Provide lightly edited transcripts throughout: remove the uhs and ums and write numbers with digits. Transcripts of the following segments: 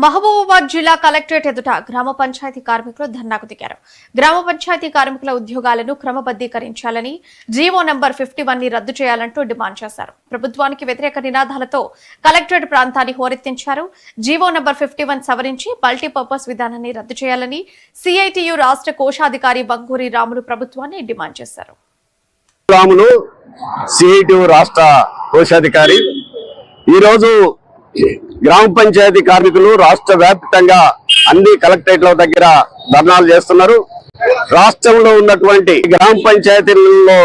మహబూబాబాద్ జిల్లా కలెక్టరేట్ ఎదుట గ్రామ పంచాయతీ కార్మికులు ధర్నాకు దిగారు. గ్రామ పంచాయతీ కార్మికుల ఉద్యోగాలను క్రమబద్దీకరించాలని, జీవో నంబర్ 51 ని రద్దు చేయాలంటూ డిమాండ్ చేశారు. ప్రభుత్వానికి వ్యతిరేక నినాదాలతో కలెక్టరేట్ ప్రాంతాన్ని హోరెత్తించారు. జీవో నంబర్ 51 సవరించి మల్టీపర్పస్ విధానాన్ని రద్దు చేయాలని సిఐటియు రాష్ట్ర కోశాధికారి బంగూరి రాములు ప్రభుత్వాన్ని డిమాండ్ చేశారు. రాష్ట్ర కోశాధికారి ఈరోజు గ్రామ పంచాయతీ కార్మికులు రాష్ట్ర వ్యాప్తంగా అన్ని కలెక్టరేట్ల దగ్గర ధర్నాలు చేస్తున్నారు. రాష్ట్రంలో ఉన్నటువంటి గ్రామ పంచాయతీలలో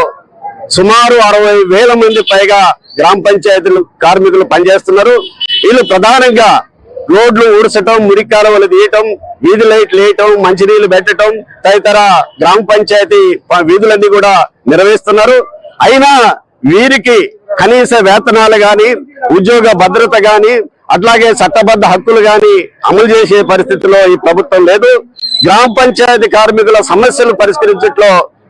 సుమారు 60,000 మంది పైగా గ్రామ పంచాయతీలు కార్మికులు పనిచేస్తున్నారు. వీళ్ళు ప్రధానంగా రోడ్లు ఊడ్చటం, మురికాలువలు తీయటం, వీధి లైట్లు వేయటం, మంచినీళ్లు పెట్టడం తదితర గ్రామ పంచాయతీ వీధులన్నీ కూడా నిర్వహిస్తున్నారు. అయినా వీరికి కనీస వేతనాలు గాని, ఉద్యోగ భద్రత గాని, అట్లాగే చట్టబద్ధ హక్కులు గాని అమలు చేసే పరిస్థితిలో ఈ ప్రభుత్వం లేదు. గ్రామ పంచాయతీ కార్మికుల సమస్యలు పరిష్కరించట్లో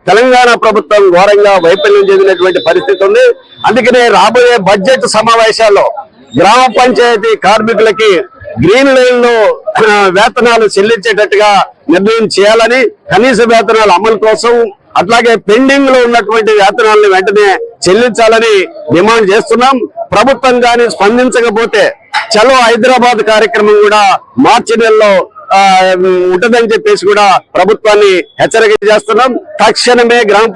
తెలంగాణ ప్రభుత్వం ఘోరంగా వైఫల్యం చెందినటువంటి పరిస్థితి ఉంది. అందుకనే రాబోయే బడ్జెట్ సమావేశాల్లో గ్రామ పంచాయతీ కార్మికులకి గ్రీన్ లైన్ లో వేతనాలు చెల్లించేటట్టుగా నిర్ణయం చేయాలని, కనీస వేతనాల అమలు కోసం అట్లాగే పెండింగ్ లో ఉన్నటువంటి వేతనాలను వెంటనే చెల్లించాలని డిమాండ్ చేస్తున్నాం. ప్రభుత్వం గాని స్పందించకపోతే చలో హైదరాబాద్ కార్యక్రమం కూడా మార్చి నెలలో ఉంటదని చెప్పేసి కూడా ప్రభుత్వాన్ని హెచ్చరిక చేస్తున్నాం. తక్షణమే గ్రామ